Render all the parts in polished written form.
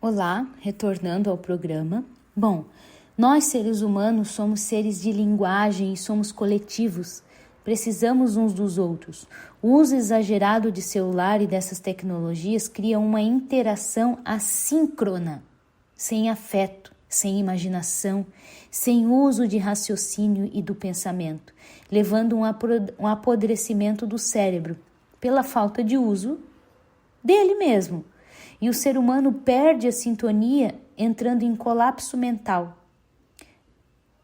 Olá, retornando ao programa. Bom, nós seres humanos somos seres de linguagem e somos coletivos. Precisamos uns dos outros. O uso exagerado de celular e dessas tecnologias cria uma interação assíncrona, sem afeto, sem imaginação, sem uso de raciocínio e do pensamento, levando um apodrecimento do cérebro pela falta de uso dele mesmo. E o ser humano perde a sintonia, entrando em colapso mental,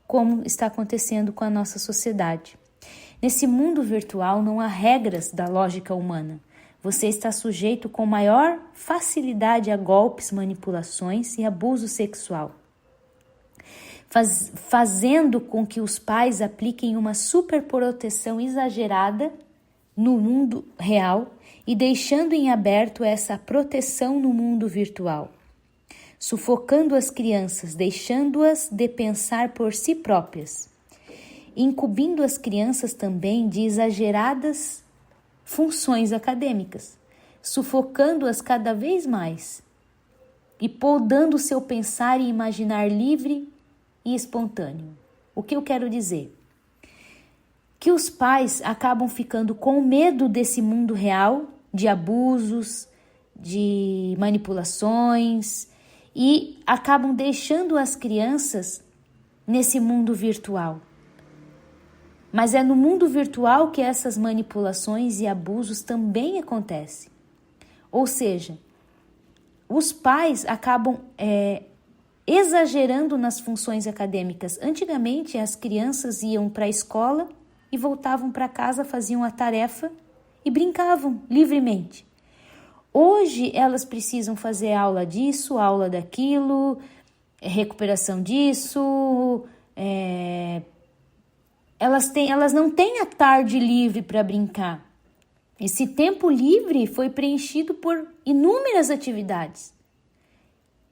como está acontecendo com a nossa sociedade. Nesse mundo virtual não há regras da lógica humana. Você está sujeito com maior facilidade a golpes, manipulações e abuso sexual, fazendo com que os pais apliquem uma superproteção exagerada no mundo real e deixando em aberto essa proteção no mundo virtual, sufocando as crianças, deixando-as de pensar por si próprias, incumbindo as crianças também de exageradas funções acadêmicas, sufocando-as cada vez mais e podando seu pensar e imaginar livre e espontâneo. O que eu quero dizer? Que os pais acabam ficando com medo desse mundo real, de abusos, de manipulações, e acabam deixando as crianças nesse mundo virtual. Mas é no mundo virtual que essas manipulações e abusos também acontecem. Ou seja, os pais acabam exagerando nas funções acadêmicas. Antigamente, as crianças iam para a escola e voltavam para casa, faziam a tarefa e brincavam livremente. Hoje elas precisam fazer aula disso, aula daquilo, recuperação disso, elas não têm a tarde livre para brincar. Esse tempo livre foi preenchido por inúmeras atividades,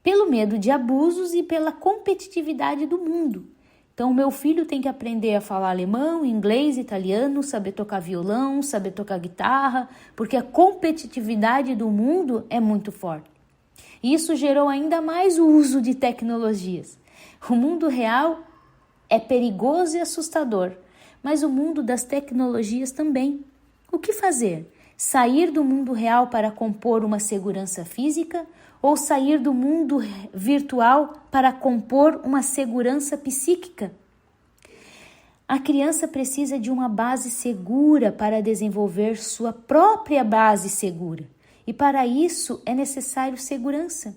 pelo medo de abusos e pela competitividade do mundo. Então, o meu filho tem que aprender a falar alemão, inglês, italiano, saber tocar violão, saber tocar guitarra, porque a competitividade do mundo é muito forte. E isso gerou ainda mais o uso de tecnologias. O mundo real é perigoso e assustador, mas o mundo das tecnologias também. O que fazer? Sair do mundo real para compor uma segurança física ou sair do mundo virtual para compor uma segurança psíquica? A criança precisa de uma base segura para desenvolver sua própria base segura. E para isso é necessário segurança.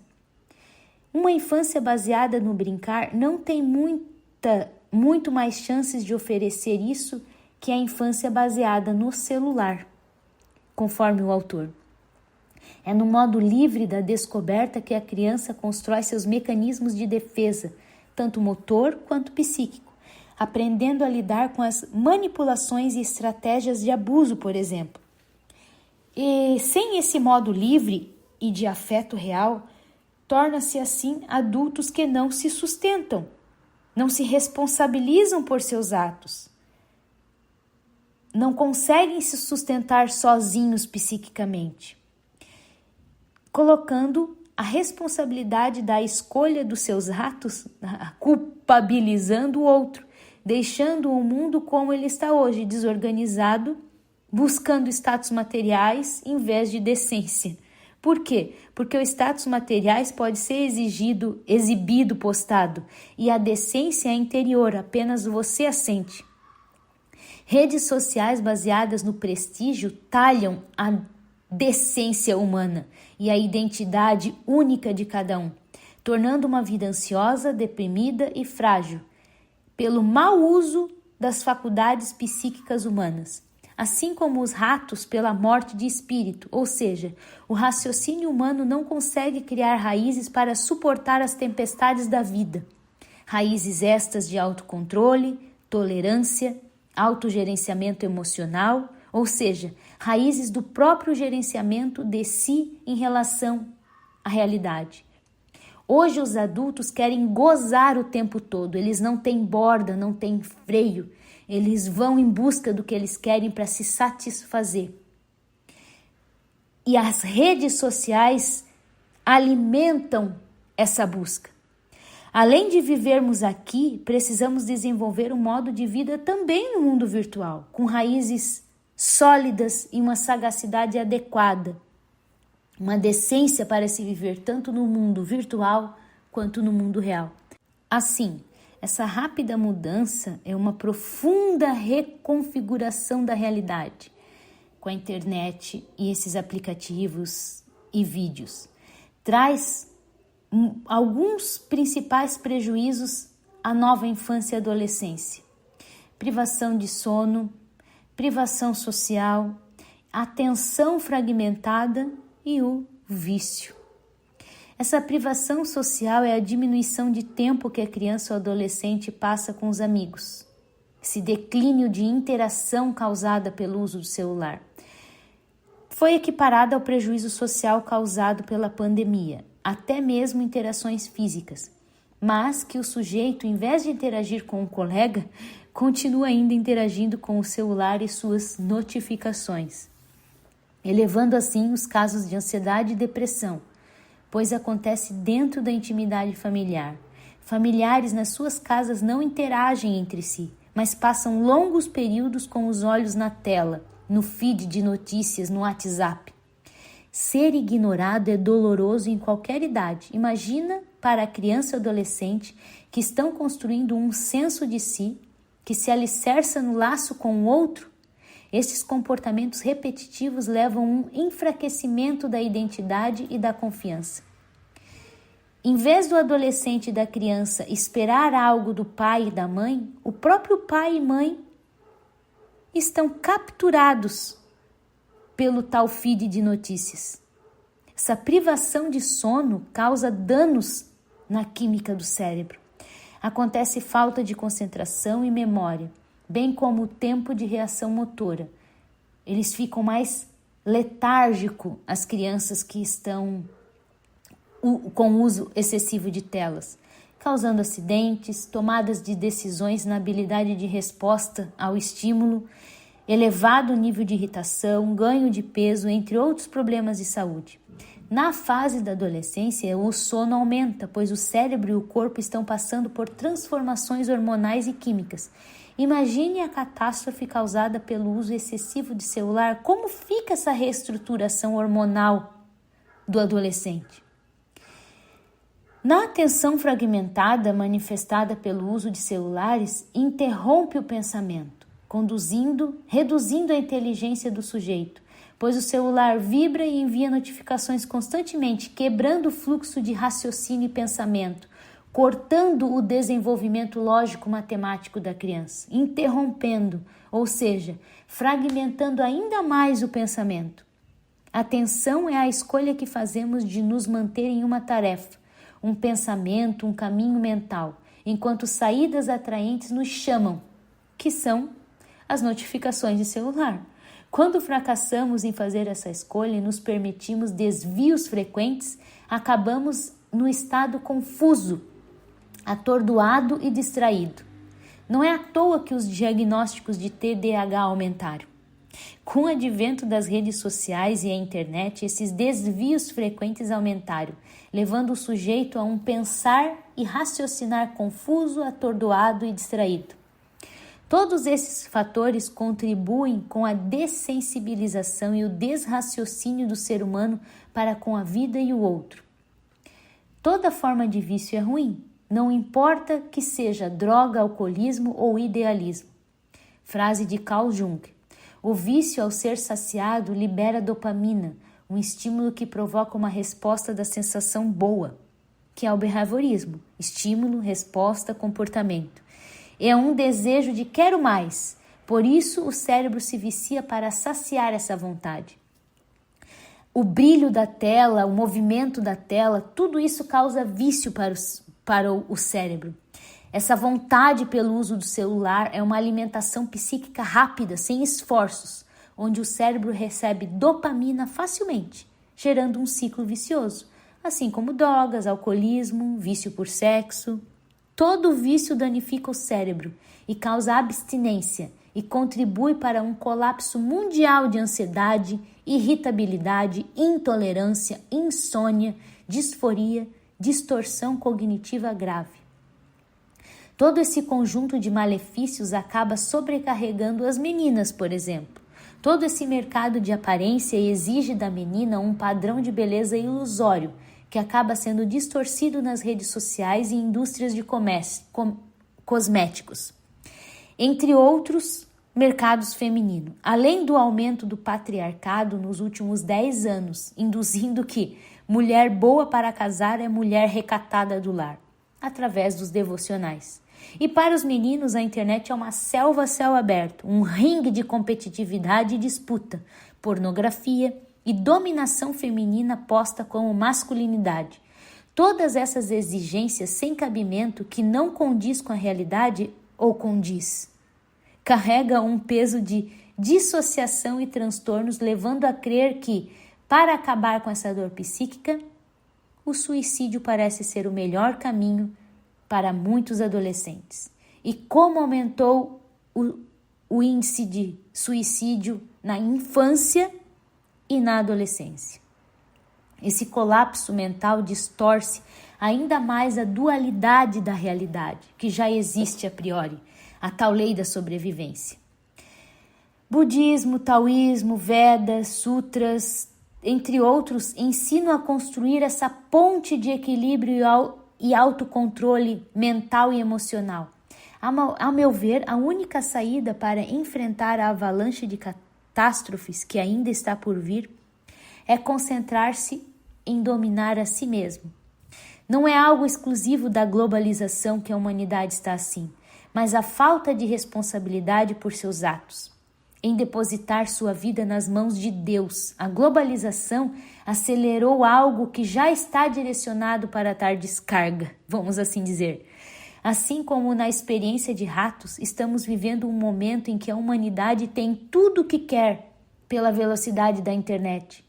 Uma infância baseada no brincar não tem muito mais chances de oferecer isso que a infância baseada no celular, conforme o autor. É no modo livre da descoberta que a criança constrói seus mecanismos de defesa, tanto motor quanto psíquico, aprendendo a lidar com as manipulações e estratégias de abuso, por exemplo. E sem esse modo livre e de afeto real, torna-se assim adultos que não se sustentam, não se responsabilizam por seus atos, não conseguem se sustentar sozinhos psiquicamente, colocando a responsabilidade da escolha dos seus atos, culpabilizando o outro, deixando o mundo como ele está hoje, desorganizado, buscando status materiais em vez de decência. Por quê? Porque o status materiais pode ser exibido, postado, e a decência é interior, apenas você a sente. Redes sociais baseadas no prestígio talham a decência humana e a identidade única de cada um, tornando uma vida ansiosa, deprimida e frágil, pelo mau uso das faculdades psíquicas humanas, assim como os ratos pela morte de espírito, ou seja, o raciocínio humano não consegue criar raízes para suportar as tempestades da vida. Raízes estas de autocontrole, tolerância, autogerenciamento emocional, ou seja, raízes do próprio gerenciamento de si em relação à realidade. Hoje os adultos querem gozar o tempo todo, eles não têm borda, não têm freio, eles vão em busca do que eles querem para se satisfazer. E as redes sociais alimentam essa busca. Além de vivermos aqui, precisamos desenvolver um modo de vida também no mundo virtual, com raízes sólidas e uma sagacidade adequada, uma decência para se viver tanto no mundo virtual quanto no mundo real. Assim, essa rápida mudança é uma profunda reconfiguração da realidade com a internet e esses aplicativos e vídeos. Traz alguns principais prejuízos à nova infância e adolescência: privação de sono, privação social, atenção fragmentada e o vício. Essa privação social é a diminuição de tempo que a criança ou adolescente passa com os amigos, esse declínio de interação causada pelo uso do celular. Foi equiparada ao prejuízo social causado pela pandemia, até mesmo interações físicas, mas que o sujeito, em vez de interagir com um colega, continua ainda interagindo com o celular e suas notificações, elevando assim os casos de ansiedade e depressão, pois acontece dentro da intimidade familiar. Familiares nas suas casas não interagem entre si, mas passam longos períodos com os olhos na tela, no feed de notícias, no WhatsApp. Ser ignorado é doloroso em qualquer idade. Imagina para a criança e adolescente que estão construindo um senso de si, que se alicerça no laço com o outro. Esses comportamentos repetitivos levam a um enfraquecimento da identidade e da confiança. Em vez do adolescente e da criança esperar algo do pai e da mãe, o próprio pai e mãe estão capturados pelo tal feed de notícias. Essa privação de sono causa danos na química do cérebro. Acontece falta de concentração e memória, bem como o tempo de reação motora. Eles ficam mais letárgicos, as crianças que estão com uso excessivo de telas, causando acidentes, tomadas de decisões na habilidade de resposta ao estímulo, elevado nível de irritação, ganho de peso, entre outros problemas de saúde. Na fase da adolescência, o sono aumenta, pois o cérebro e o corpo estão passando por transformações hormonais e químicas. Imagine a catástrofe causada pelo uso excessivo de celular. Como fica essa reestruturação hormonal do adolescente? Na atenção fragmentada manifestada pelo uso de celulares, interrompe o pensamento, reduzindo a inteligência do sujeito, pois o celular vibra e envia notificações constantemente, quebrando o fluxo de raciocínio e pensamento, cortando o desenvolvimento lógico-matemático da criança, interrompendo, ou seja, fragmentando ainda mais o pensamento. Atenção é a escolha que fazemos de nos manter em uma tarefa, um pensamento, um caminho mental, enquanto saídas atraentes nos chamam, que são as notificações de celular. Quando fracassamos em fazer essa escolha e nos permitimos desvios frequentes, acabamos no estado confuso, atordoado e distraído. Não é à toa que os diagnósticos de TDAH aumentaram. Com o advento das redes sociais e a internet, esses desvios frequentes aumentaram, levando o sujeito a um pensar e raciocinar confuso, atordoado e distraído. Todos esses fatores contribuem com a dessensibilização e o desraciocínio do ser humano para com a vida e o outro. Toda forma de vício é ruim, não importa que seja droga, alcoolismo ou idealismo. Frase de Carl Jung. O vício, ao ser saciado, libera dopamina, um estímulo que provoca uma resposta da sensação boa, que é o behaviorismo, estímulo, resposta, comportamento. É um desejo de quero mais, por isso o cérebro se vicia para saciar essa vontade. O brilho da tela, o movimento da tela, tudo isso causa vício para o cérebro. Essa vontade pelo uso do celular é uma alimentação psíquica rápida, sem esforços, onde o cérebro recebe dopamina facilmente, gerando um ciclo vicioso, assim como drogas, alcoolismo, vício por sexo. Todo vício danifica o cérebro e causa abstinência e contribui para um colapso mundial de ansiedade, irritabilidade, intolerância, insônia, disforia distorção cognitiva grave. Todo esse conjunto de malefícios acaba sobrecarregando as meninas, por exemplo. Todo esse mercado de aparência exige da menina um padrão de beleza ilusório, que acaba sendo distorcido nas redes sociais e indústrias de cosméticos, entre outros mercados femininos. Além do aumento do patriarcado nos últimos 10 anos, induzindo que mulher boa para casar é mulher recatada do lar, através dos devocionais. E para os meninos, a internet é uma selva a céu aberto, um ringue de competitividade e disputa, pornografia e dominação feminina posta como masculinidade. Todas essas exigências sem cabimento que não condiz com a realidade ou condiz. Carrega um peso de dissociação e transtornos, levando a crer que, para acabar com essa dor psíquica, o suicídio parece ser o melhor caminho para muitos adolescentes. E como aumentou o índice de suicídio na infância e na adolescência. Esse colapso mental distorce ainda mais a dualidade da realidade, que já existe a priori, a tal lei da sobrevivência. Budismo, taoísmo, Vedas, sutras, entre outros, ensinam a construir essa ponte de equilíbrio e autocontrole mental e emocional. Ao meu ver, a única saída para enfrentar a avalanche de catástrofes que ainda está por vir é concentrar-se em dominar a si mesmo. Não é algo exclusivo da globalização que a humanidade está assim, mas a falta de responsabilidade por seus atos, em depositar sua vida nas mãos de Deus. A globalização acelerou algo que já está direcionado para dar descarga, vamos assim dizer. Assim como na experiência de ratos, estamos vivendo um momento em que a humanidade tem tudo o que quer pela velocidade da internet.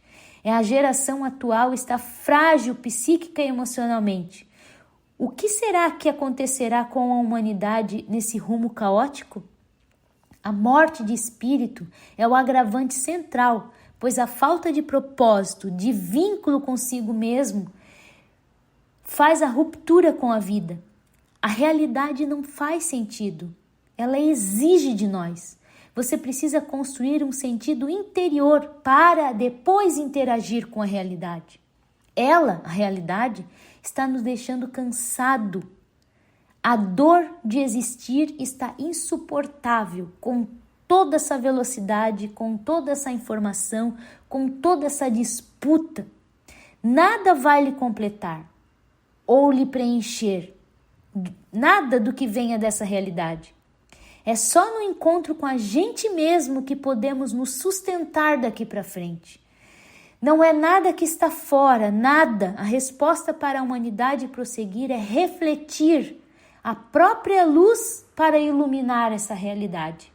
A geração atual está frágil psíquica e emocionalmente. O que será que acontecerá com a humanidade nesse rumo caótico? A morte de espírito é o agravante central, pois a falta de propósito, de vínculo consigo mesmo, faz a ruptura com a vida. A realidade não faz sentido, ela exige de nós. Você precisa construir um sentido interior para depois interagir com a realidade. Ela, a realidade, está nos deixando cansado. A dor de existir está insuportável com toda essa velocidade, com toda essa informação, com toda essa disputa. Nada vai lhe completar ou lhe preencher. Nada do que venha dessa realidade. É só no encontro com a gente mesmo que podemos nos sustentar daqui para frente. Não é nada que está fora, nada. A resposta para a humanidade prosseguir é refletir a própria luz para iluminar essa realidade.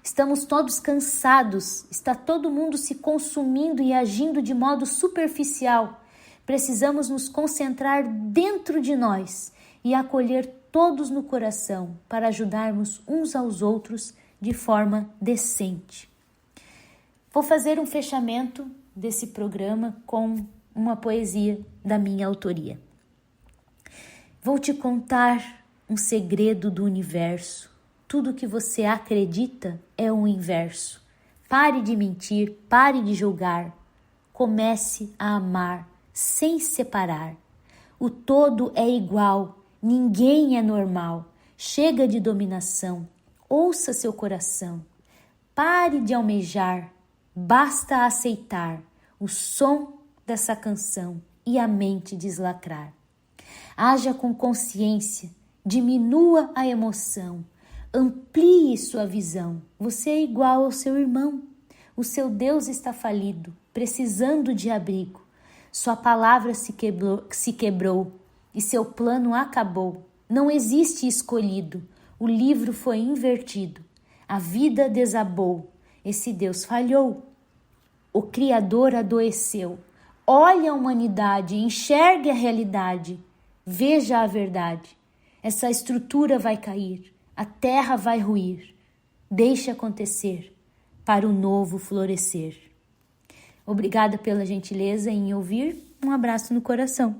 Estamos todos cansados, está todo mundo se consumindo e agindo de modo superficial. Precisamos nos concentrar dentro de nós e acolher todos no coração para ajudarmos uns aos outros de forma decente. Vou fazer um fechamento desse programa com uma poesia da minha autoria. Vou te contar um segredo do universo. Tudo que você acredita é o inverso. Pare de mentir, pare de julgar. Comece a amar sem separar. O todo é igual. Ninguém é normal. Chega de dominação. Ouça seu coração. Pare de almejar. Basta aceitar o som dessa canção e a mente deslacrar. Haja com consciência. Diminua a emoção. Amplie sua visão. Você é igual ao seu irmão. O seu Deus está falido, precisando de abrigo. Sua palavra se quebrou. E seu plano acabou. Não existe escolhido. O livro foi invertido. A vida desabou. Esse Deus falhou. O Criador adoeceu. Olhe a humanidade, enxergue a realidade. Veja a verdade. Essa estrutura vai cair. A terra vai ruir. Deixe acontecer para o novo florescer. Obrigada pela gentileza em ouvir. Um abraço no coração.